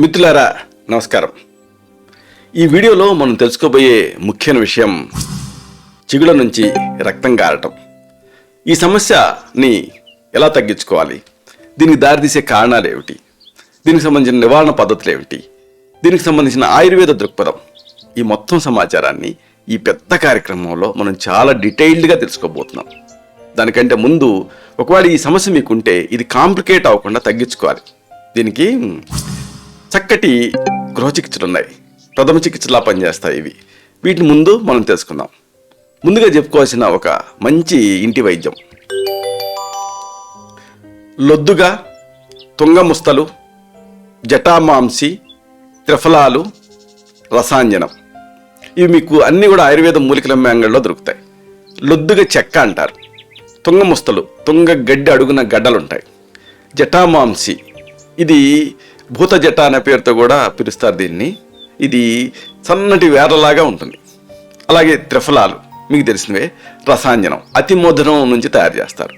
మిత్రులారా నమస్కారం. ఈ వీడియోలో మనం తెలుసుకోబోయే ముఖ్యమైన విషయం చిగుళ్ళ నుంచి రక్తం గారటం. ఈ సమస్యని ఎలా తగ్గించుకోవాలి, దీనికి దారితీసే కారణాలు ఏమిటి, దీనికి సంబంధించిన నివారణ పద్ధతులు ఏమిటి, దీనికి సంబంధించిన ఆయుర్వేద దృక్పథం, ఈ మొత్తం సమాచారాన్ని ఈ పెద్ద కార్యక్రమంలో మనం చాలా డీటెయిల్డ్గా తెలుసుకోబోతున్నాం. దానికంటే ముందు ఒకవేళ ఈ సమస్య మీకుంటే ఇది కాంప్లికేట్ అవ్వకుండా తగ్గించుకోవాలి. దీనికి చక్కటి గృహ చికిత్సలు ఉన్నాయి, ప్రథమ చికిత్సలా పనిచేస్తాయి ఇవి. వీటిని ముందు మనం తెలుసుకుందాం. ముందుగా చెప్పుకోవాల్సిన ఒక మంచి ఇంటి వైద్యం లొద్దుగా, తుంగముస్తలు, జటామాంసి, త్రిఫలాలు, రసాంజనం. ఇవి మీకు అన్నీ కూడా ఆయుర్వేద మూలికల అంగడిలో దొరుకుతాయి. లొద్దుగా చెక్క అంటారు, తుంగముస్తలు తుంగ గడ్డి అడుగున గడ్డలుంటాయి, జటామాంసి ఇది భూత జట అనే పేరుతో కూడా పిలుస్తారు దీన్ని. ఇది సన్నటి వేరలాగా ఉంటుంది. అలాగే త్రిఫలాలు మీకు తెలిసినవే, రసాంజనం అతి మధురం నుంచి తయారు చేస్తారు.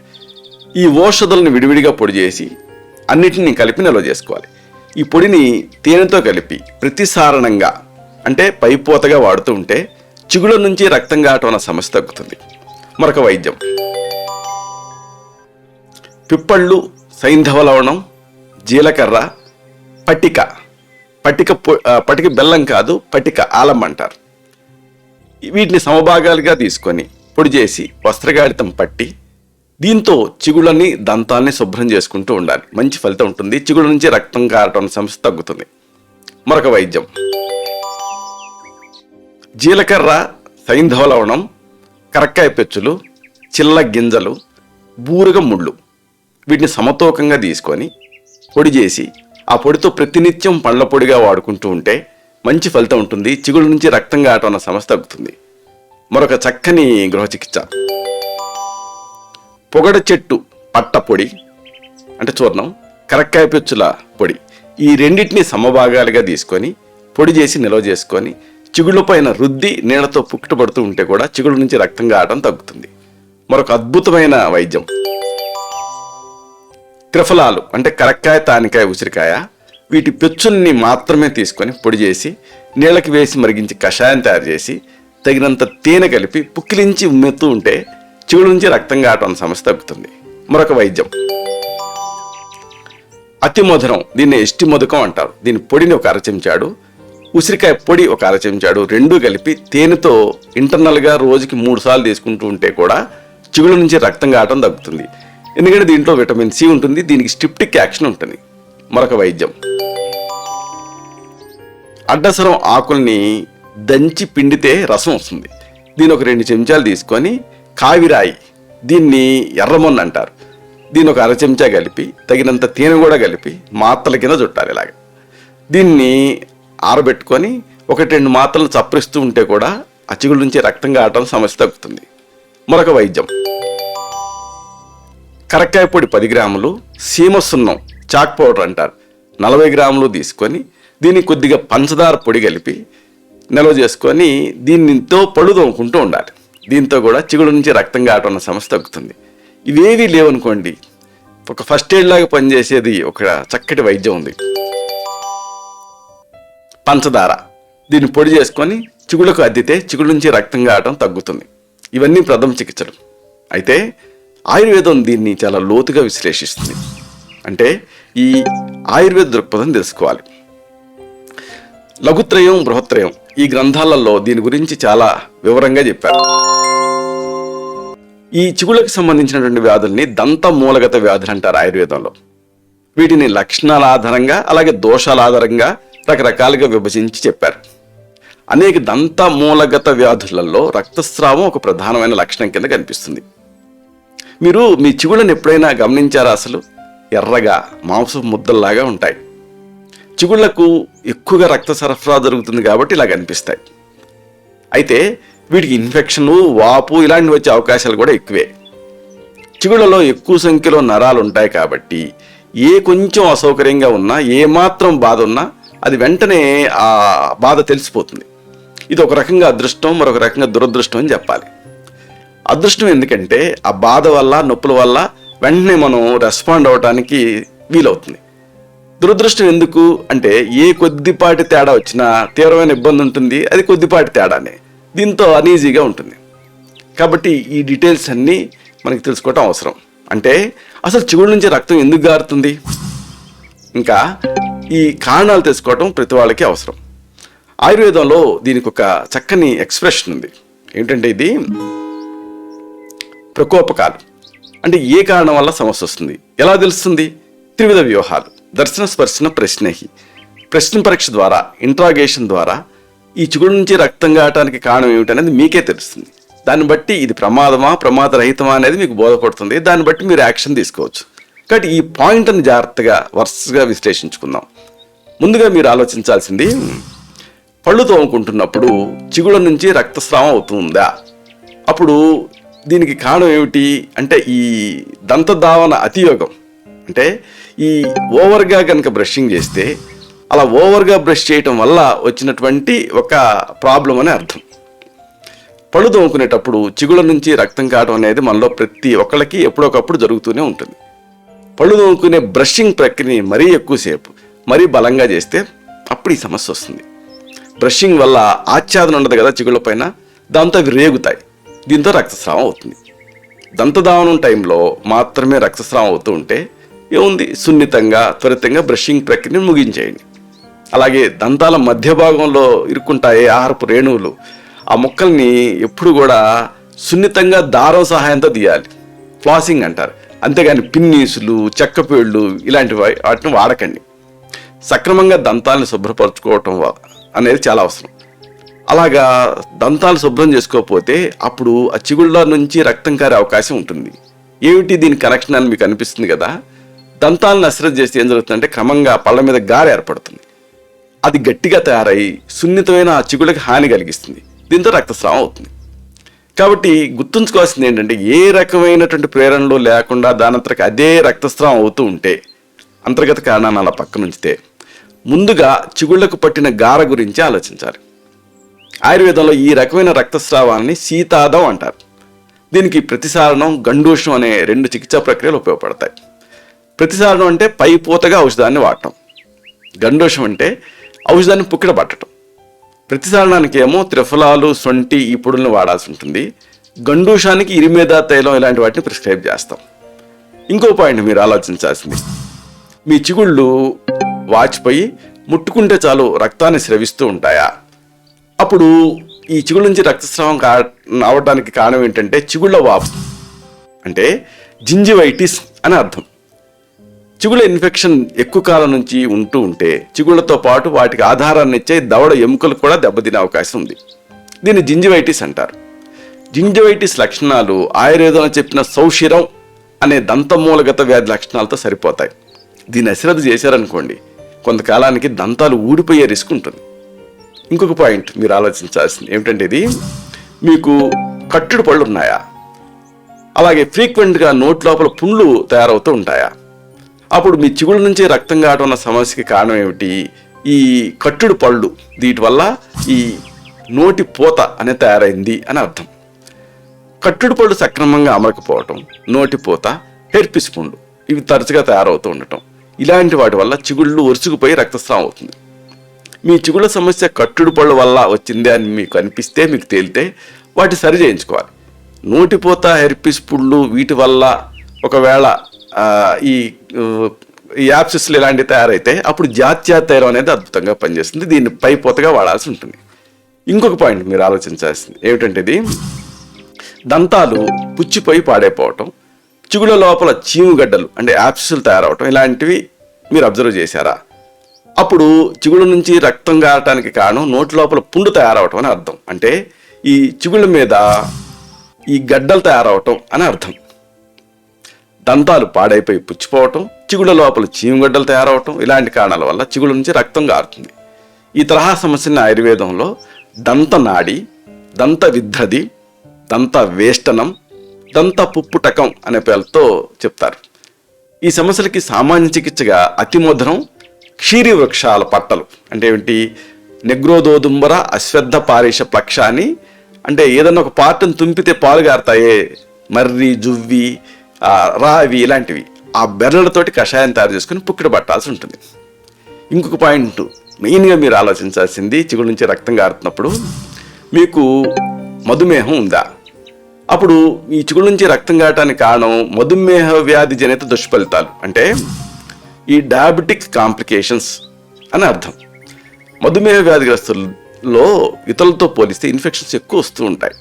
ఈ ఔషధాలను విడివిడిగా పొడి చేసి అన్నిటినీ కలిపి నిల్వ చేసుకోవాలి. ఈ పొడిని తేనెతో కలిపి ప్రతిసారణంగా అంటే పైపోతగా వాడుతూ ఉంటే చిగుళ్ళ నుంచి రక్తం గారటం అన్న సమస్య తగ్గుతుంది. మరొక వైద్యం పిప్పళ్ళు, సైంధవ లవణం, జీలకర్ర, పటిక. పటిక బెల్లం కాదు, పటిక ఆలం అంటారు. వీటిని సమభాగాలుగా తీసుకొని పొడి చేసి వస్త్రగాడితం పట్టి దీంతో చిగుళ్ళని దంతాల్ని శుభ్రం చేసుకుంటూ ఉండాలి. మంచి ఫలితం ఉంటుంది. చిగుళ్ళ నుంచి రక్తం కారటం సమస్య తగ్గుతుంది. మరొక వైద్యం జీలకర్ర, సైంధవ లవణం, కరక్కాయ పెచ్చులు, చిల్ల గింజలు, బూరుగ ముళ్ళు వీటిని సమతూకంగా తీసుకొని పొడి చేసి ఆ పొడితో ప్రతినిత్యం పండ్ల పొడిగా వాడుకుంటూ ఉంటే మంచి ఫలితం ఉంటుంది. చిగుళ్ళ నుంచి రక్తం గారటం అన్న సమస్య తగ్గుతుంది. మరొక చక్కని గృహ చికిత్స పొగడ చెట్టు పట్ట పొడి అంటే చూర్ణం, కరక్కాయ పెచ్చుల పొడి, ఈ రెండింటిని సమభాగాలుగా తీసుకొని పొడి చేసి నిల్వ చేసుకొని చిగుళ్ళ పైన రుద్ది నీళ్లతో పుట్టుపడుతూ ఉంటే కూడా చిగుళ్ళ నుంచి రక్తం గారటం తగ్గుతుంది. మరొక అద్భుతమైన వైద్యం త్రిఫలాలు అంటే కరక్కాయ, తానికాయ, ఉసిరికాయ. వీటి పెచ్చుల్ని మాత్రమే తీసుకొని పొడి చేసి నీళ్ళకి వేసి మరిగించి కషాయం తయారు చేసి తగినంత తేనె కలిపి పుక్కిలించి ఉమ్మెత్తూ ఉంటే చిగుళ్ళ నుంచి రక్తం గారటం సమస్య తగ్గుతుంది. మరొక వైద్యం అతి మధురం, దీన్ని ఎస్టి మధుకం అంటారు. దీని పొడిని ఒక అరచెంచాడు, ఉసిరికాయ పొడి ఒక అరచెంచాడు, రెండూ కలిపి తేనెతో ఇంటర్నల్గా రోజుకి 3 సార్లు తీసుకుంటూ ఉంటే కూడా చిగుళ్ళ నుంచి రక్తం గారటం తగ్గుతుంది. ఎందుకంటే దీంట్లో విటమిన్ సి ఉంటుంది, దీనికి స్టిప్టిక్ యాక్షన్ ఉంటుంది. మరొక వైద్యం అడ్డసరం ఆకుల్ని దంచి పిండితే రసం వస్తుంది. దీని ఒక 2 చెంచాలు తీసుకొని కావిరాయి, దీన్ని ఎర్రమొన్న అంటారు, దీని ఒక అర చెంచా కలిపి తగినంత తేనె కూడా కలిపి మాత్రల కింద చుట్టాలి. ఇలాగ దీన్ని ఆరబెట్టుకొని 1-2 మాత్రలు చప్పరిస్తూ ఉంటే కూడా ఆ చిగుళ్ళ నుంచి రక్తం గారటం సమస్య తగ్గుతుంది. మరొక వైద్యం కరక్కాయ పొడి 10 గ్రాములు, సీమ సున్నం చాక్ పౌడర్ అంటారు 40 గ్రాములు తీసుకొని దీన్ని కొద్దిగా పంచదార పొడి కలిపి నిల్వ చేసుకొని దీనితో పళ్ళు తోముకుంటూ ఉండాలి. దీంతో కూడా చిగుళ్ళ నుంచి రక్తం గారటం అన్న సమస్య తగ్గుతుంది. ఇవేవీ లేవనుకోండి, ఒక ఫస్ట్ ఎయిడ్ లాగా పనిచేసేది ఒక చక్కటి వైద్యం ఉంది, పంచదార. దీన్ని పొడి చేసుకొని చిగుళ్ళకు అద్దితే చిగుళ్ళ నుంచి రక్తం గారటం తగ్గుతుంది. ఇవన్నీ ప్రథమ చికిత్సలు. అయితే ఆయుర్వేదం దీన్ని చాలా లోతుగా విశ్లేషిస్తుంది. అంటే ఈ ఆయుర్వేద దృక్పథం తెలుసుకోవాలి. లఘుత్రయం, బృహత్రయం ఈ గ్రంథాలలో దీని గురించి చాలా వివరంగా చెప్పారు. ఈ చిగుళ్ళకి సంబంధించినటువంటి వ్యాధుల్ని దంత మూలగత వ్యాధులు అంటారు ఆయుర్వేదంలో. వీటిని లక్షణాల ఆధారంగా అలాగే దోషాల ఆధారంగా రకరకాలుగా విభజించి చెప్పారు. అనేక దంత మూలగత వ్యాధులలో రక్తస్రావం ఒక ప్రధానమైన లక్షణం కింద కనిపిస్తుంది. మీరు మీ చిగుళ్ళని ఎప్పుడైనా గమనించారా? అసలు ఎర్రగా మాంసపు ముద్దల్లాగా ఉంటాయి. చిగుళ్లకు ఎక్కువగా రక్త సరఫరా జరుగుతుంది కాబట్టి ఇలా కనిపిస్తాయి. అయితే వీటికి ఇన్ఫెక్షన్లు, వాపు ఇలాంటివి వచ్చే అవకాశాలు కూడా ఎక్కువే. చిగుళ్ళలో ఎక్కువ సంఖ్యలో నరాలు ఉంటాయి కాబట్టి ఏ కొంచెం అసౌకర్యంగా ఉన్నా, ఏమాత్రం బాధ ఉన్నా అది వెంటనే ఆ బాధ తెలిసిపోతుంది. ఇది ఒక రకంగా అదృష్టం, మరొక రకంగా దురదృష్టం అని చెప్పాలి. అదృష్టం ఎందుకంటే ఆ బాధ వల్ల, నొప్పుల వల్ల వెంటనే మనం రెస్పాండ్ అవ్వడానికి వీలవుతుంది. దురదృష్టం ఎందుకు అంటే ఏ కొద్దిపాటి తేడా వచ్చినా తీవ్రమైన ఇబ్బంది ఉంటుంది, అది కొద్దిపాటి తేడానే, దీంతో అనీజీగా ఉంటుంది. కాబట్టి ఈ డీటెయిల్స్ అన్నీ మనకి తెలుసుకోవటం అవసరం. అంటే అసలు చిగుళ్ళ నుంచి రక్తం ఎందుకు గారుతుంది, ఇంకా ఈ కారణాలు తెలుసుకోవటం ప్రతి వాళ్ళకి అవసరం. ఆయుర్వేదంలో దీనికి ఒక చక్కని ఎక్స్ప్రెషన్ ఉంది. ఏంటంటే ఇది ప్రకోపకాలు. అంటే ఏ కారణం వల్ల సమస్య వస్తుంది ఎలా తెలుస్తుంది? త్రివిధ వ్యూహాలు, దర్శన స్పర్శన ప్రశ్నహి, ప్రశ్న పరీక్ష ద్వారా, ఇంట్రాగేషన్ ద్వారా ఈ చిగుడు నుంచి రక్తం కావటానికి కారణం ఏమిటనేది మీకే తెలుస్తుంది. దాన్ని బట్టి ఇది ప్రమాదమా ప్రమాదరహితమా అనేది మీకు బోధపడుతుంది. దాన్ని బట్టి మీరు యాక్షన్ తీసుకోవచ్చు. కాబట్టి ఈ పాయింట్ని జాగ్రత్తగా వరుసగా విశ్లేషించుకుందాం. ముందుగా మీరు ఆలోచించాల్సింది, పళ్ళు తోముకుంటున్నప్పుడు చిగుళ్ళ నుంచి రక్తస్రావం అవుతుందా? అప్పుడు దీనికి కారణం ఏమిటి అంటే ఈ దంతధావన అతియోగం. అంటే ఈ ఓవర్గా కనుక బ్రషింగ్ చేస్తే అలా ఓవర్గా బ్రష్ చేయటం వల్ల వచ్చినటువంటి ఒక ప్రాబ్లం అని అర్థం. పళ్ళు తోముకునేటప్పుడు చిగుళ్ళ నుంచి రక్తం కావడం అనేది మనలో ప్రతి ఒక్కళ్ళకి ఎప్పుడొకప్పుడు జరుగుతూనే ఉంటుంది. పళ్ళు తోముకునే బ్రషింగ్ ప్రక్రియని మరీ ఎక్కువసేపు మరీ బలంగా చేస్తే అప్పుడు ఈ సమస్య వస్తుంది. బ్రషింగ్ వల్ల ఆచ్ఛాదన ఉండదు కదా చిగుళ్ళ పైన, దాంతో అవి రేగుతాయి, దీంతో రక్తస్రావం అవుతుంది. దంతధావనం టైంలో మాత్రమే రక్తస్రావం అవుతూ ఉంటే ఏముంది, సున్నితంగా త్వరితంగా బ్రషింగ్ ప్రక్రియని ముగించేయండి. అలాగే దంతాల మధ్య భాగంలో ఇరుక్కుంటాయి ఆహారపు రేణువులు, ఆ ముక్కల్ని ఎప్పుడు కూడా సున్నితంగా దారం సహాయంతో తీయాలి, ఫ్లాసింగ్ అంటారు. అంతేగాని పిన్నీసులు, చెక్కపేళ్ళు ఇలాంటి వాటిని వాడకండి. సక్రమంగా దంతాలను శుభ్రపరచుకోవటం అనేది చాలా అవసరం. అలాగా దంతాలు శుభ్రం చేసుకోకపోతే అప్పుడు ఆ చిగుళ్ళ నుంచి రక్తం కారే అవకాశం ఉంటుంది. ఏమిటి దీని కనెక్షన్ అని మీకు అనిపిస్తుంది కదా. దంతాలను అశ్రద్ధ చేస్తే ఏం జరుగుతుందంటే క్రమంగా పళ్ళ మీద గారె ఏర్పడుతుంది. అది గట్టిగా తయారై సున్నితమైన ఆ చిగుళ్ళకి హాని కలిగిస్తుంది, దీంతో రక్తస్రావం అవుతుంది. కాబట్టి గుర్తుంచుకోవాల్సింది ఏంటంటే ఏ రకమైనటువంటి ప్రేరణలు లేకుండా దానంతరకు అదే రక్తస్రావం అవుతూ ఉంటే, అంతర్గత కారణాన్ని అలా పక్కన ఉంచితే ముందుగా చిగుళ్లకు పట్టిన గార గురించి ఆలోచించాలి. ఆయుర్వేదంలో ఈ రకమైన రక్తస్రావాన్ని శీతాదం అంటారు. దీనికి ప్రతిసారణం, గండూషం అనే 2 చికిత్సా ప్రక్రియలు ఉపయోగపడతాయి. ప్రతిసారణం అంటే పైపోతగా ఔషధాన్ని వాడటం, గండూషం అంటే ఔషధాన్ని పుక్కిడ పట్టడం. ప్రతిసారణానికి ఏమో త్రిఫలాలు, సొంటి ఈ పొడులను వాడాల్సి ఉంటుంది. గండూషానికి ఇరిమేదా తైలం ఇలాంటి వాటిని ప్రిస్క్రైబ్ చేస్తాం. ఇంకో పాయింట్ మీరు ఆలోచించాల్సింది, మీ చిగుళ్ళు వాచిపోయి ముట్టుకుంటే చాలు రక్తాన్ని స్రవిస్తూ ఉంటాయా? అప్పుడు ఈ చిగుళ్ళ నుంచి రక్తస్రావం అవడానికి కారణం ఏంటంటే చిగుళ్ళ వాపు, అంటే జింజివైటిస్ అని అర్థం. చిగుళ్ళ ఇన్ఫెక్షన్ ఎక్కువ కాలం నుంచి ఉంటూ ఉంటే చిగుళ్ళతో పాటు వాటికి ఆధారాన్ని ఇచ్చే దవడ ఎముకలు కూడా దెబ్బతినే అవకాశం ఉంది. దీన్ని జింజివైటిస్ అంటారు. జింజివైటిస్ లక్షణాలు ఆయుర్వేదంలో చెప్పిన సౌషిరం అనే దంతమూలగత వ్యాధి లక్షణాలతో సరిపోతాయి. దీన్ని అశ్రద్ధ చేశారనుకోండి, కొంతకాలానికి దంతాలు ఊడిపోయే రిస్క్ ఉంటుంది. ఇంకొక పాయింట్ మీరు ఆలోచించాల్సింది ఏమిటంటే, ఇది మీకు కట్టుడు పళ్ళు ఉన్నాయా? అలాగే ఫ్రీక్వెంట్గా నోటి లోపల పుండ్లు తయారవుతూ ఉంటాయా? అప్పుడు మీ చిగుళ్ళ నుంచి రక్తం కావడం అన్న సమస్యకి కారణం ఏమిటి? ఈ కట్టుడు పళ్ళు, వీటి వల్ల ఈ నోటి పూత అనేది తయారైంది అని అర్థం. కట్టుడు పళ్ళు సక్రమంగా అమరకపోవటం, నోటి పూత, హెర్పిస్ పుండ్లు ఇవి తరచుగా తయారవుతూ ఉండటం, ఇలాంటి వాటి వల్ల చిగుళ్ళు ఒరుసుకుపోయి రక్తస్రావం అవుతుంది. మీ చిగుళ్ళ సమస్య కట్టుడు పళ్ళు వల్ల వచ్చింది అని మీకు అనిపిస్తే, మీకు తేలితే వాటి సరి చేయించుకోవాలి. నోటిపోత, హెర్పిస్ పుండ్లు వీటి వల్ల ఒకవేళ ఈ యాప్సిస్లు ఇలాంటివి తయారైతే అప్పుడు జాత్యా తైలం అనేది అద్భుతంగా పనిచేస్తుంది. దీన్ని పైపోతగా వాడాల్సి ఉంటుంది. ఇంకొక పాయింట్ మీరు ఆలోచించాల్సింది ఏమిటంటే, ఇది దంతాలు పుచ్చిపోయి పాడైపోవటం, చిగుళ్ళ లోపల చీముగడ్డలు అంటే యాప్సిస్లు తయారవటం ఇలాంటివి మీరు అబ్జర్వ్ చేశారా? అప్పుడు చిగుళ్ళ నుంచి రక్తం గారటానికి కారణం నోటి లోపల పుండు తయారవటం అని అర్థం. అంటే ఈ చిగుళ్ళ మీద ఈ గడ్డలు తయారవటం అని అర్థం. దంతాలు పాడైపోయి పుచ్చిపోవటం, చిగుళ్ళ లోపల చీముగడ్డలు తయారవటం ఇలాంటి కారణాల వల్ల చిగుళ్ళ నుంచి రక్తం గారుతుంది. ఈ తరహా సమస్యని ఆయుర్వేదంలో దంతనాడి, దంత విద్ధది, దంత వేష్టనం, దంత పుప్పుటకం అనే పేర్లతో చెప్తారు. ఈ సమస్యలకి సామాన్య చికిత్సగా అతిమధురం క్షీరి వృక్షాల పట్టలు అంటే ఏమిటి, నెగ్రోదోదుంబర అశ్వద్ధ పారీష ప్లక్ష అని, అంటే ఏదన్నా ఒక పార్ట్ని తుంపితే పాలు గారుతాయే, మర్రి, జువ్వి, రావి ఇలాంటివి, ఆ బెర్రలతోటి కషాయం తయారు చేసుకుని పుక్కిడ పట్టాల్సి ఉంటుంది. ఇంకొక పాయింట్ మెయిన్గా మీరు ఆలోచించాల్సింది, చిగుళ్ళ నుంచి రక్తం కారుతున్నప్పుడు మీకు మధుమేహం ఉందా? అప్పుడు ఈ చిగుళ్ళ నుంచి రక్తం కారటానికి కారణం మధుమేహ వ్యాధి జనిత దుష్ఫలితాలు, అంటే ఈ డయాబెటిక్ కాంప్లికేషన్స్ అని అర్థం. మధుమేహ వ్యాధిగ్రస్తుల్లో ఇతరులతో పోలిస్తే ఇన్ఫెక్షన్స్ ఎక్కువ వస్తూ ఉంటాయి.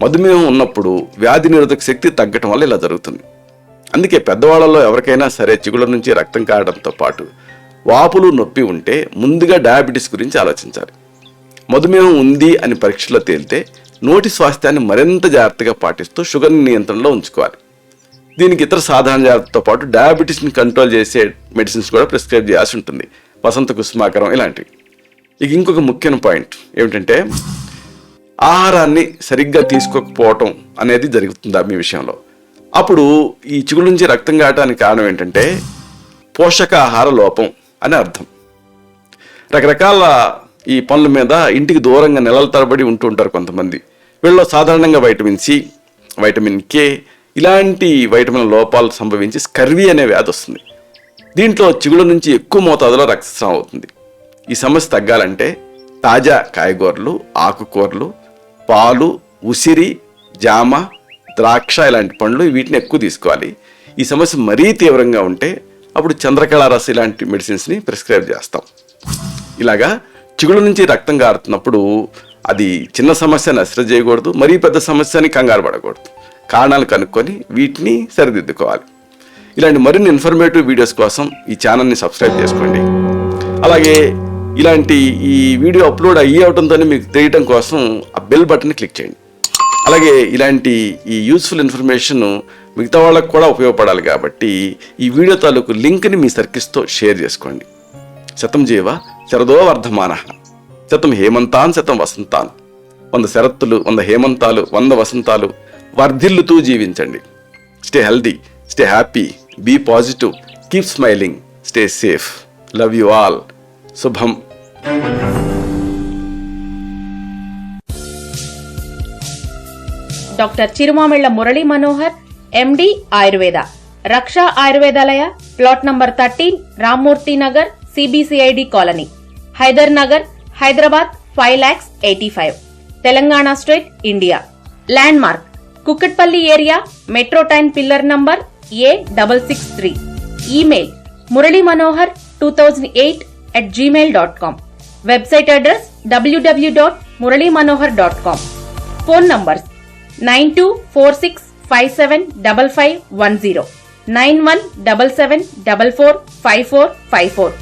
మధుమేహం ఉన్నప్పుడు వ్యాధి నిరోధక శక్తి తగ్గటం వల్ల ఇలా జరుగుతుంది. అందుకే పెద్దవాళ్ళలో ఎవరికైనా సరే చిగుళ్ళ నుంచి రక్తం కారడంతో పాటు వాపులు, నొప్పి ఉంటే ముందుగా డయాబెటీస్ గురించి ఆలోచించాలి. మధుమేహం ఉంది అని పరీక్షలో తేలితే నోటి స్వాస్థ్యాన్ని మరింత జాగ్రత్తగా పాటిస్తూ షుగర్ని నియంత్రణలో ఉంచుకోవాలి. దీనికి ఇతర సాధారణ జాగ్రత్తతో పాటు డయాబెటీస్ని కంట్రోల్ చేసే మెడిసిన్స్ కూడా ప్రిస్క్రైబ్ చేయాల్సి ఉంటుంది, వసంత కుసుమాకరం ఇలాంటివి. ఇక ఇంకొక ముఖ్యమైన పాయింట్ ఏమిటంటే, ఆహారాన్ని సరిగ్గా తీసుకోకపోవటం అనేది జరుగుతుందా మీ విషయంలో? అప్పుడు ఈ చిగుళ్ళ నుంచి రక్తం కారటానికి కారణం ఏంటంటే పోషకాహార లోపం అని అర్థం. రకరకాల ఈ పనుల మీద ఇంటికి దూరంగా నెలల తరబడి ఉంటూ ఉంటారు కొంతమంది. వీళ్ళలో సాధారణంగా వైటమిన్ సి, వైటమిన్ కే ఇలాంటి వైటమిన్ లోపాలు సంభవించి స్కర్వీ అనే వ్యాధి వస్తుంది. దీంట్లో చిగుళ్ళ నుంచి ఎక్కువ మోతాదులో రక్తస్రావం అవుతుంది. ఈ సమస్య తగ్గాలంటే తాజా కాయగూరలు, ఆకుకూరలు, పాలు, ఉసిరి, జామ, ద్రాక్ష ఇలాంటి పండ్లు వీటిని ఎక్కువ తీసుకోవాలి. ఈ సమస్య మరీ తీవ్రంగా ఉంటే అప్పుడు చంద్రకళ రస ఇలాంటి మెడిసిన్స్ని ప్రిస్క్రైబ్ చేస్తాం. ఇలాగా చిగుళ్ళ నుంచి రక్తం కారుతున్నప్పుడు అది చిన్న సమస్యని అశ్రద్ధ చేయకూడదు, మరీ పెద్ద సమస్యని కంగారు పడకూడదు. కారణాలు కనుక్కొని వీటిని సరిదిద్దుకోవాలి. ఇలాంటి మరిన్ని ఇన్ఫర్మేటివ్ వీడియోస్ కోసం ఈ ఛానల్ని సబ్స్క్రైబ్ చేసుకోండి. అలాగే ఇలాంటి ఈ వీడియో అప్లోడ్ అవడంతోనే మీకు తెలియటం కోసం ఆ బెల్ బటన్ని క్లిక్ చేయండి. అలాగే ఇలాంటి ఈ యూస్ఫుల్ ఇన్ఫర్మేషన్ మిగతా వాళ్ళకు కూడా ఉపయోగపడాలి కాబట్టి ఈ వీడియో తాలూకు లింక్ని మీ సర్కిల్స్తో షేర్ చేసుకోండి. శతం జీవ శరదో వర్ధమానః, శతం హేమంతాన్ శతం వసంతాన్. 100 శరత్తులు, 100 హేమంతాలు, 100 వసంతాలు వర్ధిల్లుతూ జీవించండి. Stay healthy, stay happy, be positive, keep smiling, stay safe. Love you all. శుభం. Doctor Chirumamilla Murali Manohar, MD Ayurveda, Raksha Ayurvedalaya, plot number 13, Rammurthy Nagar, CBCID colony, Hydernagar, Hyderabad 5,85,000, Telangana state, India. Landmark Kukatpally area, metro train pillar number A663. Email muralymanohar2008@gmail.com. Website address www.muralymanohar.com. Phone numbers 9246575510, 9177445454.